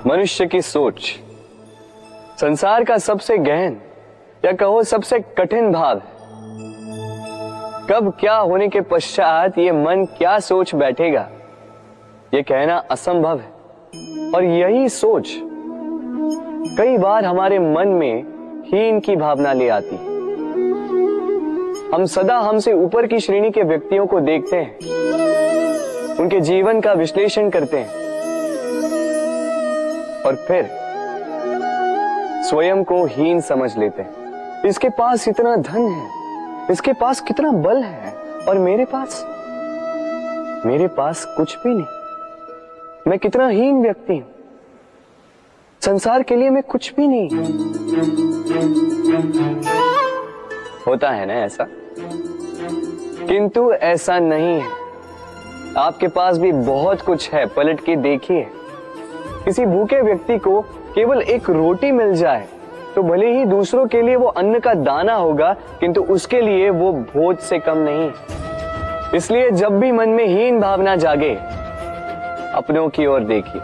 मनुष्य की सोच संसार का सबसे गहन या कहो सबसे कठिन भाव है। कब क्या होने के पश्चात ये मन क्या सोच बैठेगा, ये कहना असंभव है। और यही सोच कई बार हमारे मन में हीन की भावना ले आती है। हम सदा हमसे ऊपर की श्रेणी के व्यक्तियों को देखते हैं, उनके जीवन का विश्लेषण करते हैं और फिर स्वयं को हीन समझ लेते हैं। इसके पास इतना धन है, इसके पास कितना बल है, और मेरे पास कुछ भी नहीं। मैं कितना हीन व्यक्ति हूं, संसार के लिए मैं कुछ भी नहीं। होता है ना ऐसा? किंतु ऐसा नहीं है। आपके पास भी बहुत कुछ है, पलट के देखिए। किसी भूखे व्यक्ति को केवल एक रोटी मिल जाए तो भले ही दूसरों के लिए वो अन्न का दाना होगा, किंतु उसके लिए वो भोज से कम नहीं। इसलिए जब भी मन में हीन भावना जागे, अपनों की ओर देखिए,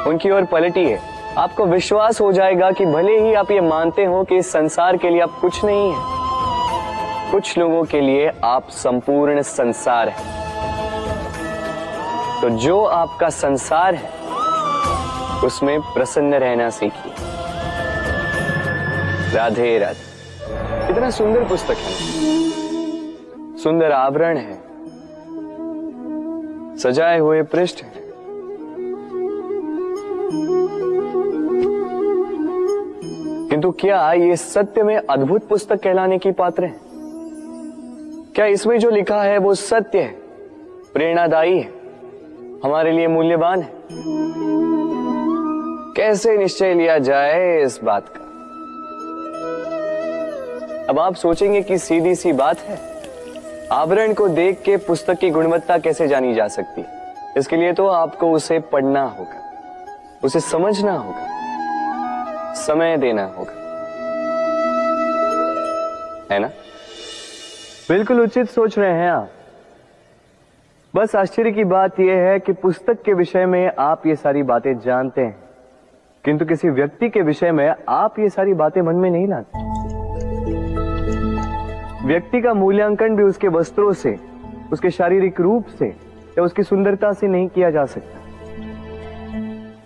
उनकी ओर पलटिए। आपको विश्वास हो जाएगा कि भले ही आप ये मानते हो कि इस संसार के लिए आप कुछ नहीं है, कुछ लोगों के लिए आप संपूर्ण संसार है। तो जो आपका संसार है उसमें प्रसन्न रहना सीखिए। राधे राधे। कितना सुंदर पुस्तक है, सुंदर आवरण है, सजाए हुए पृष्ठ है। किंतु क्या ये सत्य में अद्भुत पुस्तक कहलाने की पात्र है? क्या इसमें जो लिखा है वो सत्य है, प्रेरणादायी है, हमारे लिए मूल्यवान है? कैसे निश्चय लिया जाए इस बात का? अब आप सोचेंगे कि सीधी सी बात है, आवरण को देख के पुस्तक की गुणवत्ता कैसे जानी जा सकती? इसके लिए तो आपको उसे पढ़ना होगा, उसे समझना होगा, समय देना होगा, है ना? बिल्कुल उचित सोच रहे हैं आप। बस आश्चर्य की बात यह है कि पुस्तक के विषय में आप ये सारी बातें जानते हैं, किंतु किसी व्यक्ति के विषय में आप ये सारी बातें मन में नहीं लाते। व्यक्ति का मूल्यांकन भी उसके वस्त्रों से, उसके शारीरिक रूप से या उसकी सुंदरता से नहीं किया जा सकता।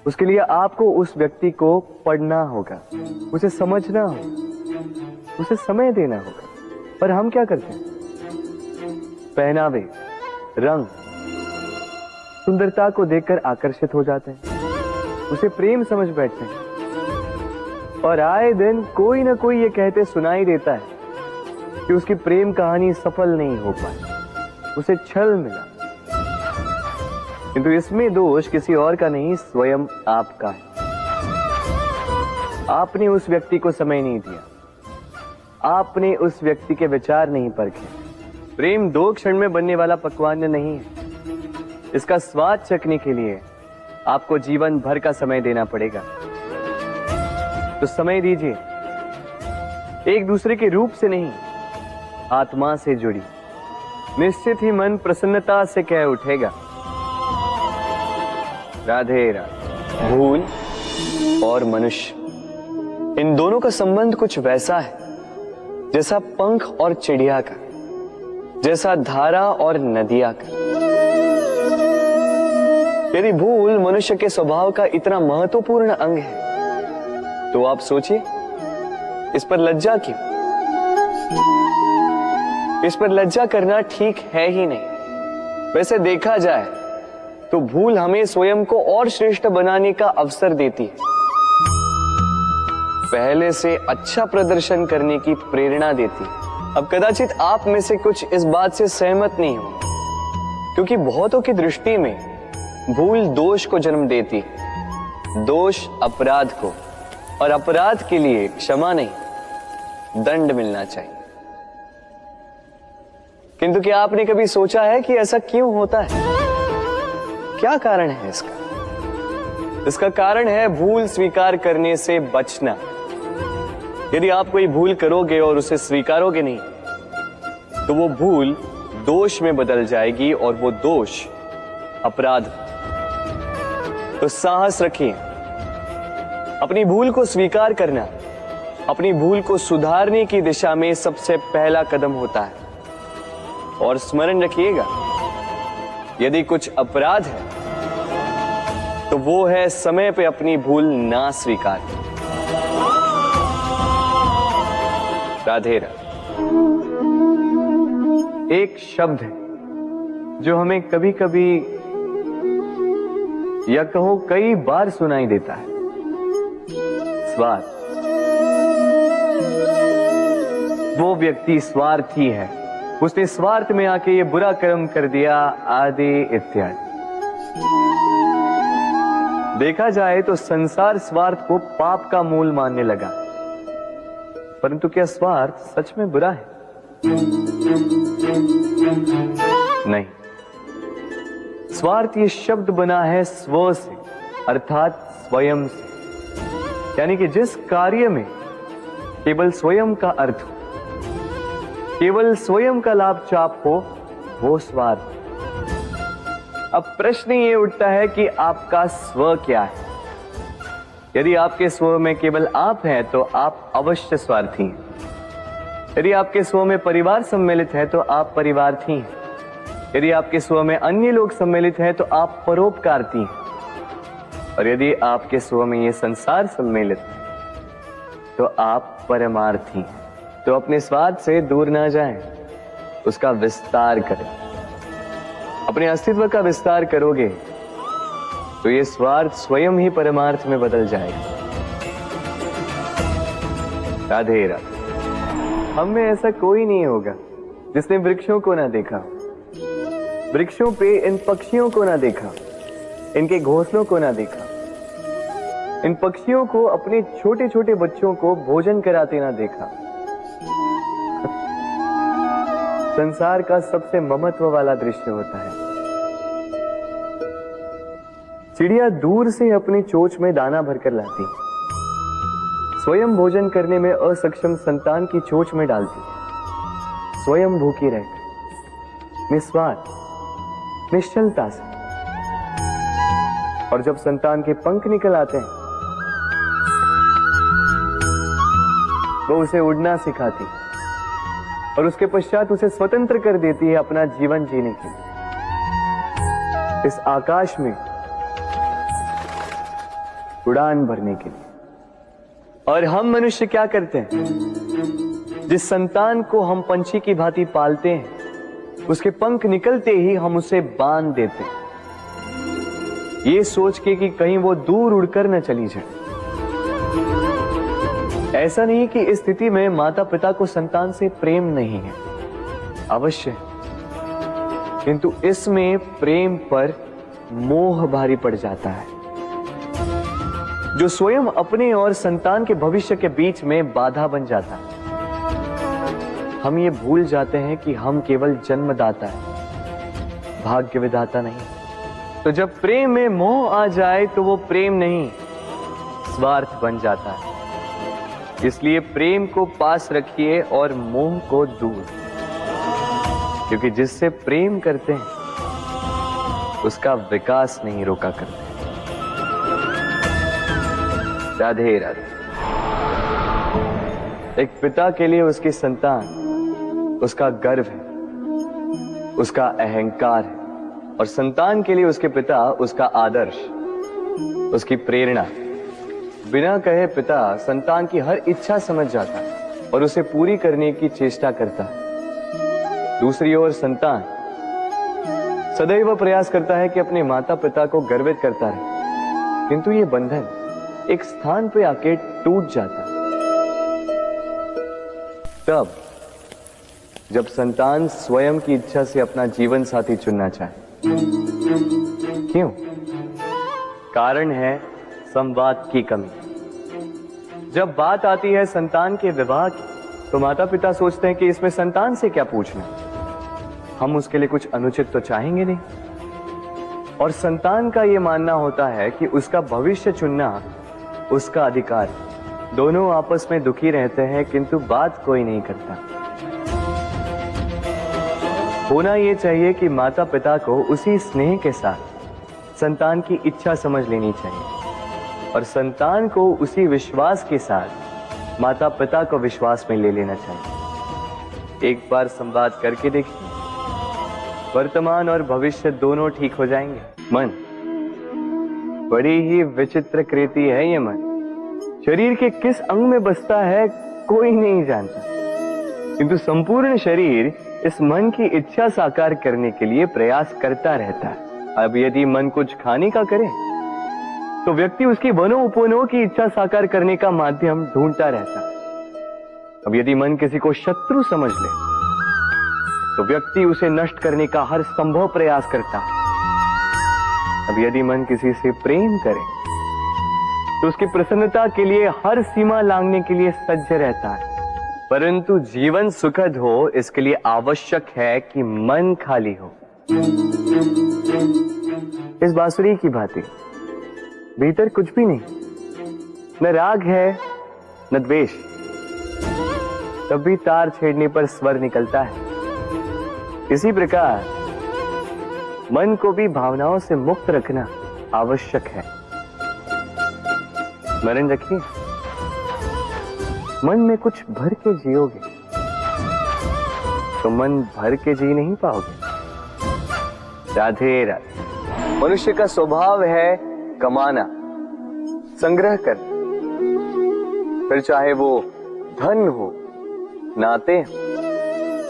उसके लिए आपको उस व्यक्ति को पढ़ना होगा, उसे समझना होगा, उसे समय देना होगा। पर हम क्या करते हैं? पहनावे, रंग, सुंदरता को देखकर आकर्षित हो जाते हैं, उसे प्रेम समझ बैठते हैं, और आए दिन कोई ना कोई ये कहते सुनाई देता है कि उसकी प्रेम कहानी सफल नहीं हो पाई, उसे छल मिला। किंतु इसमें दोष किसी और का नहीं, स्वयं आपका है। आपने उस व्यक्ति को समय नहीं दिया, आपने उस व्यक्ति के विचार नहीं परखे। प्रेम 2 क्षण में बनने वाला पकवान नहीं है। इसका स्वाद चखने के लिए आपको जीवन भर का समय देना पड़ेगा। तो समय दीजिए, एक दूसरे के रूप से नहीं, आत्मा से जुड़ी। निश्चित ही मन प्रसन्नता से कह उठेगा, राधे राधे। भूल और मनुष्य, इन दोनों का संबंध कुछ वैसा है जैसा पंख और चिड़िया का, जैसा धारा और नदिया का। यदि भूल मनुष्य के स्वभाव का इतना महत्वपूर्ण अंग है तो आप सोचिए, इस पर लज्जा क्यों? इस पर लज्जा करना ठीक है ही नहीं। वैसे देखा जाए तो भूल हमें स्वयं को और श्रेष्ठ बनाने का अवसर देती है, पहले से अच्छा प्रदर्शन करने की प्रेरणा देती है। अब कदाचित आप में से कुछ इस बात से सहमत नहीं हो, क्योंकि बहुतों की दृष्टि में भूल दोष को जन्म देती है, दोष अपराध को, और अपराध के लिए क्षमा नहीं, दंड मिलना चाहिए। किंतु क्या आपने कभी सोचा है कि ऐसा क्यों होता है? क्या कारण है इसका? इसका कारण है भूल स्वीकार करने से बचना। यदि आप कोई भूल करोगे और उसे स्वीकारोगे नहीं, तो वो भूल दोष में बदल जाएगी और वो दोष अपराध। तो साहस रखिए, अपनी भूल को स्वीकार करना अपनी भूल को सुधारने की दिशा में सबसे पहला कदम होता है। और स्मरण रखिएगा, यदि कुछ अपराध है तो वो है समय पे अपनी भूल ना स्वीकार। राधे राधे। एक शब्द है जो हमें कभी कभी या कहो कई बार सुनाई देता है, स्वार्थ। वो व्यक्ति स्वार्थी है, उसने स्वार्थ में आके ये बुरा कर्म कर दिया, आदि इत्यादि। देखा जाए तो संसार स्वार्थ को पाप का मूल मानने लगा, परंतु क्या स्वार्थ सच में बुरा है? नहीं। स्वार्थ ये शब्द बना है स्व से, अर्थात स्वयं से। यानी कि जिस कार्य में केवल स्वयं का अर्थ हो, केवल स्वयं का लाभ चाप हो, वो स्वार्थ। अब प्रश्न ये उठता है कि आपका स्व क्या है? यदि आपके स्व में केवल आप हैं तो आप अवश्य स्वार्थी हैं। यदि आपके स्व में परिवार सम्मिलित है तो आप परिवार्थी हैं। यदि आपके स्व में अन्य लोग सम्मिलित हैं तो आप परोपकारती हैं। और यदि आपके स्व में ये संसार सम्मिलित है तो आप परमार्थी हैं। तो अपने स्वार्थ से दूर ना जाएं, उसका विस्तार करें। अपने अस्तित्व का विस्तार करोगे तो ये स्वार्थ स्वयं ही परमार्थ में बदल जाएगा। राधे राधे। हम में ऐसा कोई नहीं होगा जिसने वृक्षों को ना देखा, वृक्षों पे इन पक्षियों को ना देखा, इनके घोंसलों को ना देखा, इन पक्षियों को अपने छोटे छोटे बच्चों को भोजन कराते ना देखा। संसार का सबसे ममत्व वाला दृश्य होता है। चिड़िया दूर से अपनी चोंच में दाना भरकर लाती, स्वयं भोजन करने में असक्षम संतान की चोंच में डालती, स्वयं भूखी रहकर निस्वार्थ निश्चलता से। और जब संतान के पंख निकल आते हैं वो उसे उड़ना सिखाती और उसके पश्चात उसे स्वतंत्र कर देती है अपना जीवन जीने के लिए। इस आकाश में उड़ान भरने के लिए। और हम मनुष्य क्या करते हैं? जिस संतान को हम पंछी की भांति पालते हैं, उसके पंख निकलते ही हम उसे बांध देते हैं, ये सोच के कि कहीं वो दूर उड़कर न चली जाए। ऐसा नहीं कि इस स्थिति में माता पिता को संतान से प्रेम नहीं है, अवश्य, किंतु इसमें प्रेम पर मोह भारी पड़ जाता है, जो स्वयं अपने और संतान के भविष्य के बीच में बाधा बन जाता है। हम ये भूल जाते हैं कि हम केवल जन्मदाता है, भाग्य विधाता नहीं। तो जब प्रेम में मोह आ जाए तो वो प्रेम नहीं, स्वार्थ बन जाता है। इसलिए प्रेम को पास रखिए और मोह को दूर, क्योंकि जिससे प्रेम करते हैं उसका विकास नहीं रोका करते। राधे राधे। एक पिता के लिए उसकी संतान उसका गर्व है, उसका अहंकार है, और संतान के लिए उसके पिता उसका आदर्श, उसकी प्रेरणा। बिना कहे पिता संतान की हर इच्छा समझ जाता है और उसे पूरी करने की चेष्टा करता है। दूसरी ओर संतान सदैव प्रयास करता है कि अपने माता पिता को गर्वित करता रहे, किंतु ये बंधन एक स्थान पे आके टूट जाता है। तब जब संतान स्वयं की इच्छा से अपना जीवन साथी चुनना चाहे। क्यों? कारण है संवाद की कमी। जब बात आती है संतान के विवाह की, तो माता पिता सोचते हैं कि इसमें संतान से क्या पूछना, हम उसके लिए कुछ अनुचित तो चाहेंगे नहीं। और संतान का यह मानना होता है कि उसका भविष्य चुनना उसका अधिकार है। दोनों आपस में दुखी रहते हैं, किंतु बात कोई नहीं करता। होना यह चाहिए कि माता पिता को उसी स्नेह के साथ संतान की इच्छा समझ लेनी चाहिए। और संतान को उसी विश्वास के साथ माता पिता को विश्वास में ले लेना चाहिए। एक बार संवाद करके देखिए, वर्तमान और भविष्य दोनों ठीक हो जाएंगे। मन बड़ी ही विचित्र कृति है ये मन। शरीर के किस अंग में बसता है कोई नहीं जानता, किंतु संपूर्ण शरीर इस मन की इच्छा साकार करने के लिए प्रयास करता रहता है। अब यदि मन कुछ खाने का करे तो व्यक्ति उसकी वनों की इच्छा साकार करने का माध्यम ढूंढता रहता है। अब यदि मन किसी को शत्रु समझ ले तो व्यक्ति उसे नष्ट करने का हर संभव प्रयास करता है। अब यदि मन किसी से प्रेम करे तो उसकी प्रसन्नता के लिए हर सीमा लांघने के लिए सज्ज रहता है। परंतु जीवन सुखद हो इसके लिए आवश्यक है कि मन खाली हो। इस बांसुरी की भांति भीतर कुछ भी नहीं, न राग है न द्वेष, तब भी तार छेड़ने पर स्वर निकलता है। इसी प्रकार मन को भी भावनाओं से मुक्त रखना आवश्यक है। स्मरण रखिए, मन में कुछ भर के जियोगे तो मन भर के जी नहीं पाओगे। राधे राधे। मनुष्य का स्वभाव है कमाना, संग्रह कर, फिर चाहे वो धन हो, नाते हो,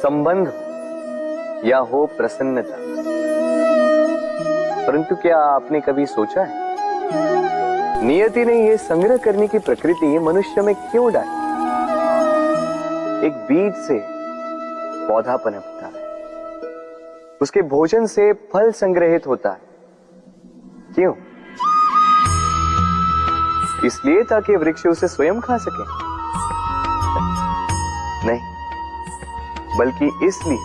संबंध हो या हो प्रसन्नता। परंतु क्या आपने कभी सोचा है नियति ने यह संग्रह करने की प्रकृति मनुष्य में क्यों डाली? एक बीज से पौधा पनपता है, उसके भोजन से फल संग्रहित होता है। क्यों? इसलिए ताकि वृक्ष उसे स्वयं खा सके? नहीं, बल्कि इसलिए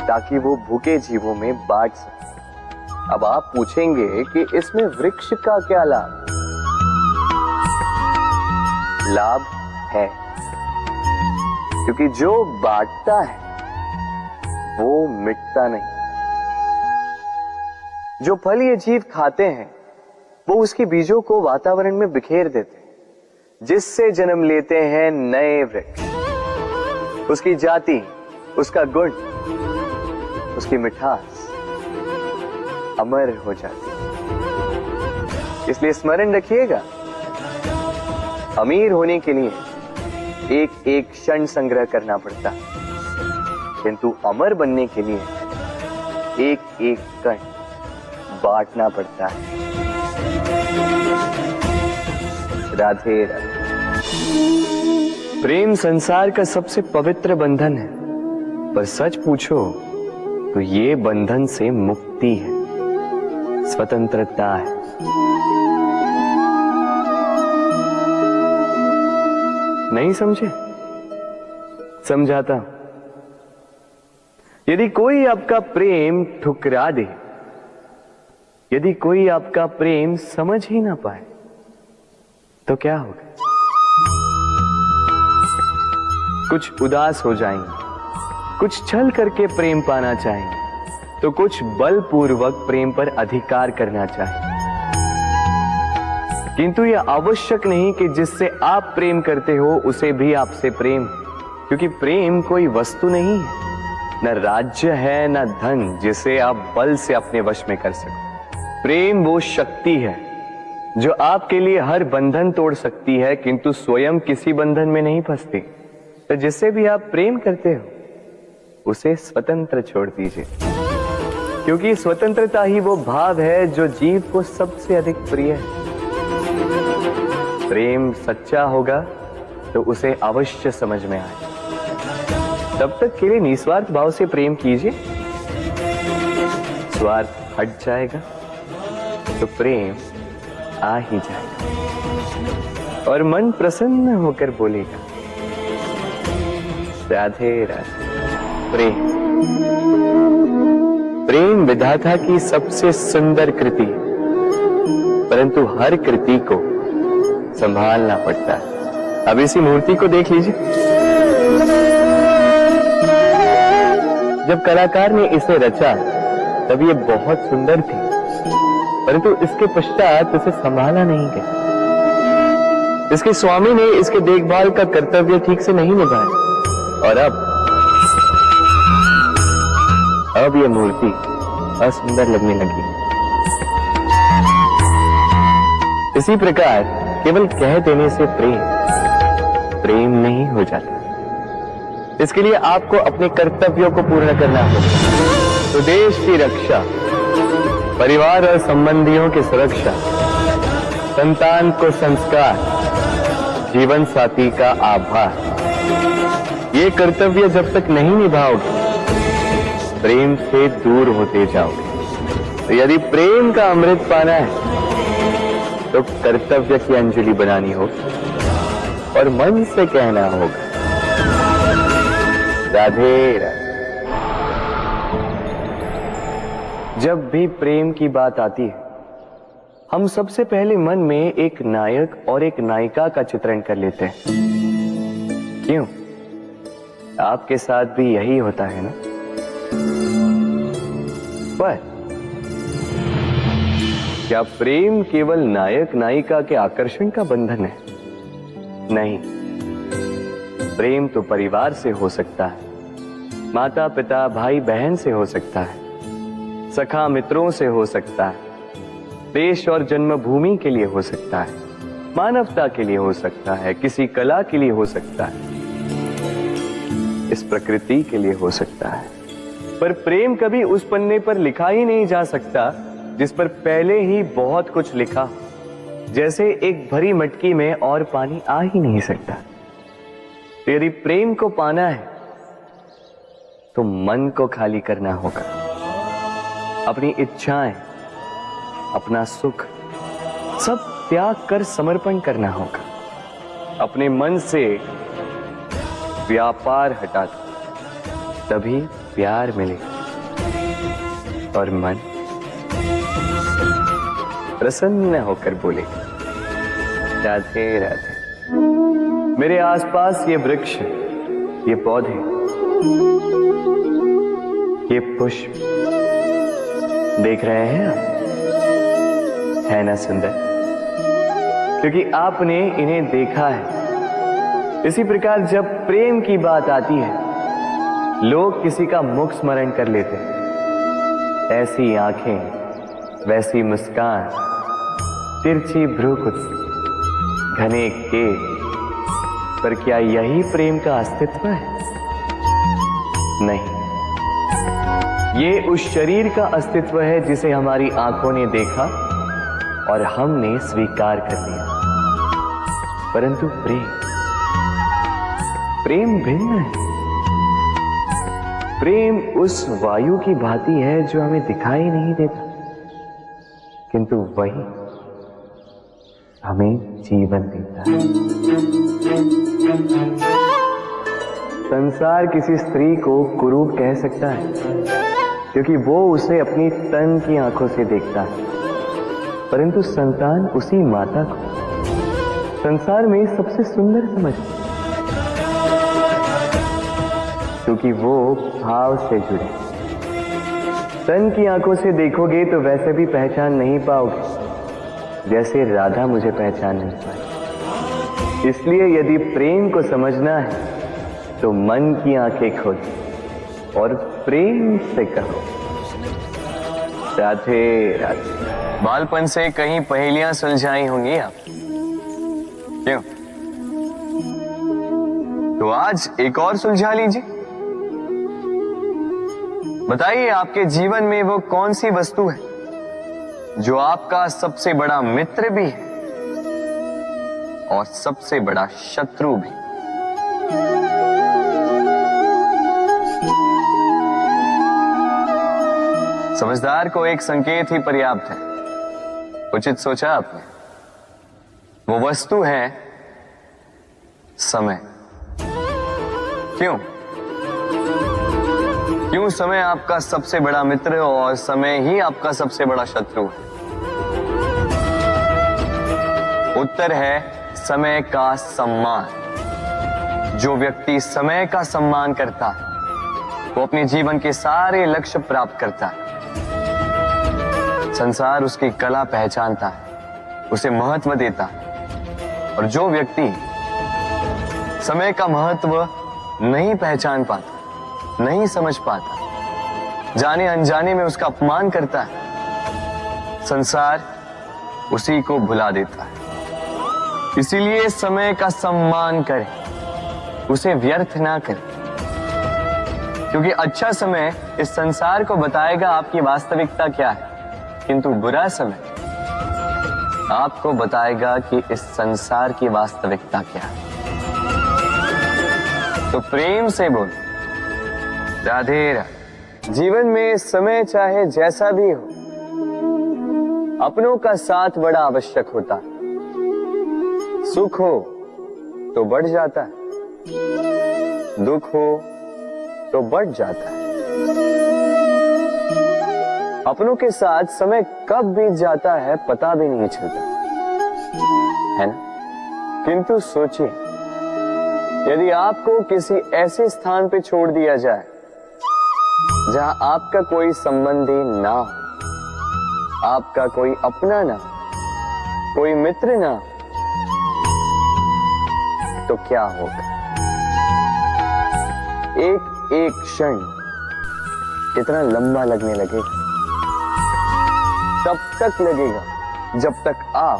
ताकि वो भूखे जीवों में बांट सके। अब आप पूछेंगे कि इसमें वृक्ष का क्या लाभ? लाभ है, क्योंकि जो बांटता है वो मिटता नहीं। जो फल ये जीव खाते हैं वो उसके बीजों को वातावरण में बिखेर देते हैं, जिससे जन्म लेते हैं नए वृक्ष। उसकी जाति, उसका गुण, उसकी मिठास अमर हो जाती है। इसलिए स्मरण रखिएगा, अमीर होने के लिए एक एक क्षण संग्रह करना पड़ता है, किंतु अमर बनने के लिए एक एक कण बांटना पड़ता है। राधे राधे। प्रेम संसार का सबसे पवित्र बंधन है, पर सच पूछो तो ये बंधन से मुक्ति है, स्वतंत्रता है। नहीं समझे? समझाता। यदि कोई आपका प्रेम ठुकरा दे, यदि कोई आपका प्रेम समझ ही ना पाए तो क्या होगा? कुछ उदास हो जाएंगे, कुछ छल करके प्रेम पाना चाहेंगे, तो कुछ बलपूर्वक प्रेम पर अधिकार करना चाहेंगे। किंतु यह आवश्यक नहीं कि जिससे आप प्रेम करते हो उसे भी आपसे प्रेम, क्योंकि प्रेम कोई वस्तु नहीं है, न राज्य है न धन जिसे आप बल से अपने वश में कर सको। प्रेम वो शक्ति है जो आपके लिए हर बंधन तोड़ सकती है, किंतु स्वयं किसी बंधन में नहीं फंसती। तो जिससे भी आप प्रेम करते हो उसे स्वतंत्र छोड़ दीजिए, क्योंकि स्वतंत्रता ही वो भाव है जो जीव को सबसे अधिक प्रिय है। प्रेम सच्चा होगा तो उसे अवश्य समझ में आए। तब तक के लिए निस्वार्थ भाव से प्रेम कीजिए, स्वार्थ हट जाएगा तो प्रेम आ ही जाएगा और मन प्रसन्न होकर बोलेगा राधे राधे। प्रेम, प्रेम विधाता की सबसे सुंदर कृति है, परंतु हर कृति को संभालना पड़ता है। अब इसी मूर्ति को देख लीजिए। जब कलाकार ने इसे रचा तब ये बहुत सुंदर थी, परंतु इसके पश्चात इसे संभाला नहीं गया। इसके स्वामी ने इसके देखभाल का कर्तव्य ठीक से नहीं निभाया और अब यह मूर्ति असुंदर लगने लगी। इसी प्रकार केवल कह देने से प्रेम नहीं हो जाता। इसके लिए आपको अपने कर्तव्यों को पूर्ण करना होगा। तो देश की रक्षा, परिवार और संबंधियों की सुरक्षा, संतान को संस्कार, जीवन साथी का आभार, ये कर्तव्य जब तक नहीं निभाओगे प्रेम से दूर होते जाओगे। तो यदि प्रेम का अमृत पाना है तो कर्तव्य की अंजलि बनानी होगी और मन से कहना होगा, राधे राधे। जब भी प्रेम की बात आती है हम सबसे पहले मन में एक नायक और एक नायिका का चित्रण कर लेते हैं। क्यों? आपके साथ भी यही होता है ना? पर क्या प्रेम केवल नायक नायिका के आकर्षण का बंधन है? नहीं, प्रेम तो परिवार से हो सकता है, माता पिता भाई बहन से हो सकता है, सखा मित्रों से हो सकता है, देश और जन्मभूमि के लिए हो सकता है, मानवता के लिए हो सकता है, किसी कला के लिए हो सकता है, इस प्रकृति के लिए हो सकता है। पर प्रेम कभी उस पन्ने पर लिखा ही नहीं जा सकता जिस पर पहले ही बहुत कुछ लिखा। जैसे एक भरी मटकी में और पानी आ ही नहीं सकता। तो यदि प्रेम को पाना है तो मन को खाली करना होगा। अपनी इच्छाएं, अपना सुख सब त्याग कर समर्पण करना होगा। अपने मन से व्यापार हटा दो, तभी प्यार मिलेगा और मन प्रसन्न होकर बोले, राधे राधे। मेरे आसपास ये वृक्ष, ये पौधे, ये पुष्प देख रहे हैं आप? है ना सुंदर? क्योंकि आपने इन्हें देखा है। इसी प्रकार जब प्रेम की बात आती है लोग किसी का मुख स्मरण कर लेते हैं। ऐसी आंखें, वैसी मुस्कान, तिरछी भ्रूकुटी, घने केश, पर क्या यही प्रेम का अस्तित्व है? नहीं, ये उस शरीर का अस्तित्व है जिसे हमारी आंखों ने देखा और हमने स्वीकार कर लिया। परंतु प्रेम भिन्न है। प्रेम उस वायु की भांति है जो हमें दिखाई नहीं देता, किंतु वही हमें जीवन देता है। संसार किसी स्त्री को कुरूप कह सकता है क्योंकि वो उसे अपनी तन की आंखों से देखता है, परंतु संतान उसी माता को संसार में सबसे सुंदर समझती है क्योंकि वो भाव से जुड़े। तन की आंखों से देखोगे तो वैसे भी पहचान नहीं पाओगे जैसे राधा मुझे पहचान नहीं पाई। इसलिए यदि प्रेम को समझना है तो मन की आंखें खोलो और प्रेम से कहो, राधे राधे। बालपन से कहीं पहेलियां सुलझाई होंगी आप, क्यों? तो आज एक और सुलझा लीजिए। बताइए आपके जीवन में वो कौन सी वस्तु है जो आपका सबसे बड़ा मित्र भी है और सबसे बड़ा शत्रु भी। समझदार को एक संकेत ही पर्याप्त है। उचित सोचा आपने। वो वस्तु है समय। क्यों समय आपका सबसे बड़ा मित्र और समय ही आपका सबसे बड़ा शत्रु है? उत्तर है समय का सम्मान। जो व्यक्ति समय का सम्मान करता है वो अपने जीवन के सारे लक्ष्य प्राप्त करता है। संसार उसकी कला पहचानता है, उसे महत्व देता है। और जो व्यक्ति समय का महत्व नहीं पहचान पाता, नहीं समझ पाता, जाने अनजाने में उसका अपमान करता है, संसार उसी को भुला देता है। इसीलिए समय का सम्मान करें, उसे व्यर्थ ना करें, क्योंकि अच्छा समय इस संसार को बताएगा आपकी वास्तविकता क्या है, किंतु बुरा समय आपको बताएगा कि इस संसार की वास्तविकता क्या है। तो प्रेम से बोल राधे राधे। जीवन में समय चाहे जैसा भी हो, अपनों का साथ बड़ा आवश्यक होता है। सुख हो तो बढ़ जाता है, दुख हो तो बढ़ जाता है। अपनों के साथ समय कब बीत जाता है पता भी नहीं चलता, है ना? किंतु सोचिए, यदि आपको किसी ऐसे स्थान पे छोड़ दिया जाए जहां आपका कोई संबंधी ना हो, आपका कोई अपना ना, कोई मित्र ना, तो क्या होगा? एक एक क्षण कितना लंबा लगने लगेगा। तब तक लगेगा जब तक आप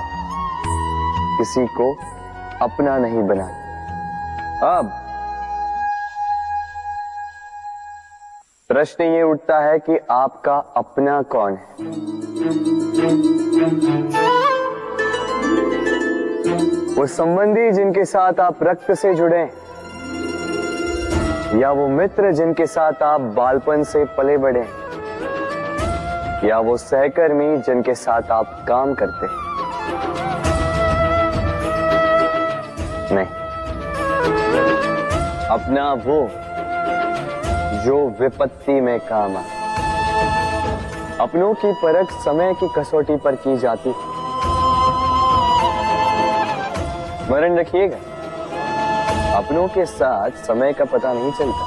किसी को अपना नहीं बनाते। अब प्रश्न ये उठता है कि आपका अपना कौन है? वो संबंधी जिनके साथ आप रक्त से जुड़े, या वो मित्र जिनके साथ आप बालपन से पले बढ़े, या वो सहकर्मी जिनके साथ आप काम करते हैं? नहीं, अपना वो जो विपत्ति में काम आए। अपनों की परख समय की कसौटी पर की जाती है। स्मरण रखिएगा, अपनों के साथ समय का पता नहीं चलता,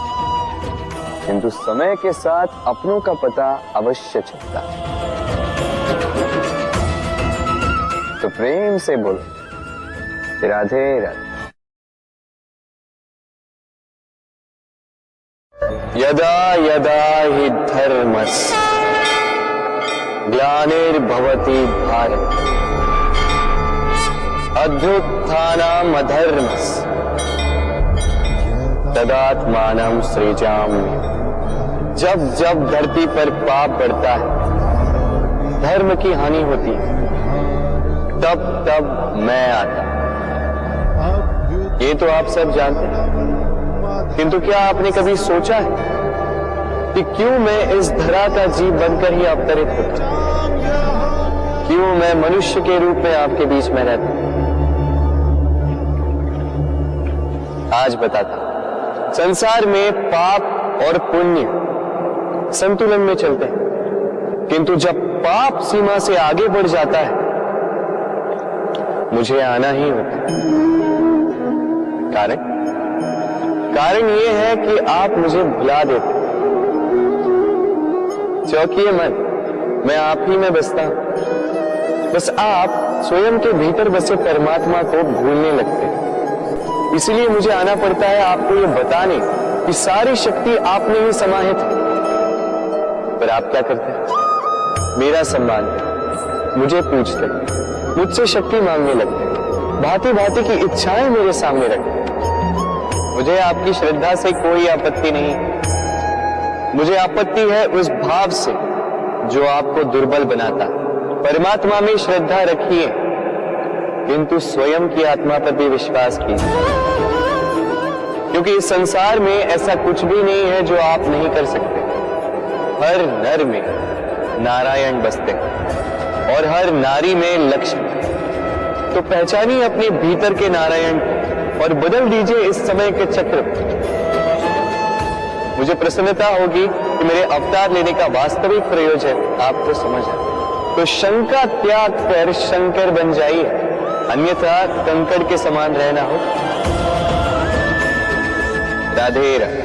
किंतु समय के साथ अपनों का पता अवश्य चलता है। तो प्रेम से बोलो राधे राधे। यदा यदा हि धर्मस्य ग्लानिर्भवति भारत अभ्युत्थानम् अधर्मस्य तदात्मानं सृजाम्यहम्। जब जब धरती पर पाप बढ़ता है, धर्म की हानि होती है, तब तब मैं आता। ये तो आप सब जानते हैं, किंतु क्या आपने कभी सोचा है कि क्यों मैं इस धरा का जीव बनकर ही अवतरित होता हूं? क्यों मैं मनुष्य के रूप में आपके बीच में रहता हूं? आज बताता हूं। संसार में पाप और पुण्य संतुलन में चलते हैं, किंतु जब पाप सीमा से आगे बढ़ जाता है, मुझे आना ही होता है। कारण यह है कि आप मुझे भुला देते। चौकिए मन, मैं आप ही में बसता हूं। बस आप स्वयं के भीतर बसे परमात्मा को भूलने लगते हैं। इसलिए मुझे आना पड़ता है आपको ये बताने कि सारी शक्ति आप में ही समाहित है। पर आप क्या करते हैं? मेरा सम्मान करते, मुझे पूछते, मुझसे शक्ति मांगने लगते, भांति भांति की इच्छाएं मेरे सामने रखते। मुझे आपकी श्रद्धा से कोई आपत्ति नहीं, मुझे आपत्ति है उस भाव से जो आपको दुर्बल बनाता है। परमात्मा में श्रद्धा रखिए, किंतु स्वयं की आत्मा पर भी विश्वास कीजिए, क्योंकि इस संसार में ऐसा कुछ भी नहीं है जो आप नहीं कर सकते। हर नर में नारायण बसते हैं और हर नारी में लक्ष्मी। तो पहचानिए अपने भीतर के नारायण और बदल दीजिए इस समय के चक्र। मुझे प्रसन्नता होगी कि मेरे अवतार लेने का वास्तविक प्रयोजन आपको समझ आए। तो शंका त्याग कर शंकर बन जाइए, अन्यथा कंकड़ के समान रहना हो। राधे राधे।